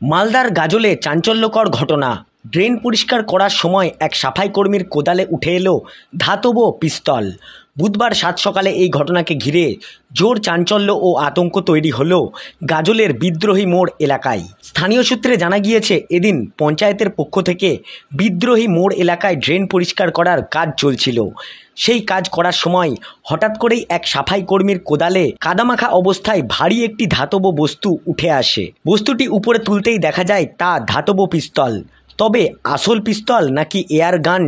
মালদার গাজলে চাঞ্চল্যকর ঘটনা। ড্রেন পরিষ্কার করার সময় এক সাফাই কর্মীর কোদালে উঠে এলো ধাতব পিস্তল। বুধবার সাত সকালে এই ঘটনাকে ঘিরে জোর চাঞ্চল্য ও আতঙ্ক তৈরি হলো গাজলের বিদ্রোহী মোড় এলাকায়। স্থানীয় সূত্রে জানা গিয়েছে, এদিন পঞ্চায়েতের পক্ষ থেকে বিদ্রোহী মোড় এলাকায় ড্রেন পরিষ্কার করার কাজ চলছিল। সেই কাজ করার সময় হঠাৎ করেই এক সাফাই কর্মীর কোদালে কাদামাখা অবস্থায় ভারী একটি ধাতব বস্তু উঠে আসে। বস্তুটি উপরে তুলতেই দেখা যায় তা ধাতব পিস্তল। তবে আসল পিস্তল নাকি এয়ার গান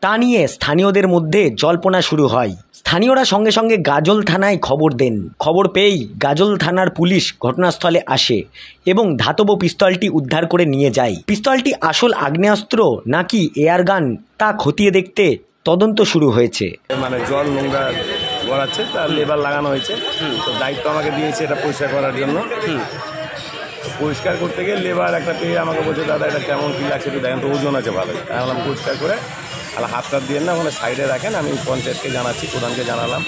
তা নিয়ে স্থানীয়দের মধ্যে জল্পনা শুরু হয়। স্থানীয়রা সঙ্গে সঙ্গে গাজল থানায় খবর দেন। খবর পেয়েই গাজল থানার পুলিশ ঘটনাস্থলে আসে এবং ধাতব পিস্তলটি উদ্ধার করে নিয়ে যায়। পিস্তলটি আসল আগ্নেয়াস্ত্র নাকি এয়ার গান তা খতিয়ে দেখতে তদন্ত শুরু হয়েছে। মানে জল নোংরা গড়াচ্ছে, তার লেবার লাগানো হয়েছে, তো দায়িত্ব আমাকে দিয়েছে এটা পরিষ্কার করার জন্য। পরিষ্কার করতে গিয়ে লেবার একটা পেয়ে আমাকে বলছে, দাদা এটা কেমন কী লাগছে একটু দেখেন তো, ওজন আছে ভালো। আমি পরিষ্কার করে আর হাতটা দিয়ে না ওখানে সাইডে রাখেন, আমি পঞ্চায়েতকে জানাচ্ছি, প্রধানকে জানালাম।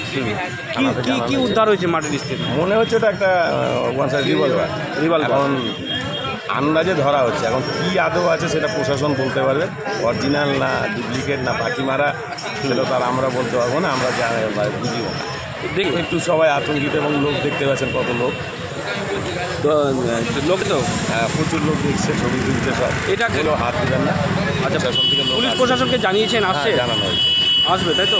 কি উদ্ধার হয়েছে মাটির স্থিতি? মনে হচ্ছে ওটা একটা ওয়ান সাইড রিভলভার। এখন আন্দাজে ধরা হচ্ছে, এখন কী আদৌ আছে সেটা প্রশাসন বলতে পারবে। অরিজিনাল না ডুপ্লিকেট না পাখি মারা সেটা তো আর আমরা বলতে পারবো না, আমরা বুঝিও না। একটু সবাই আতঙ্কিত এবং লোক দেখতে পাচ্ছেন কত লোক তো হ্যাঁ, প্রচুর লোক দেখছে, ছবি তুলছে সব। এটা হাত দিবেন না। আচ্ছা, প্রশাসন থেকে পুলিশ প্রশাসনকে জানিয়েছেন? আসছে? জানানো হয়েছে, আসবে তাই তো?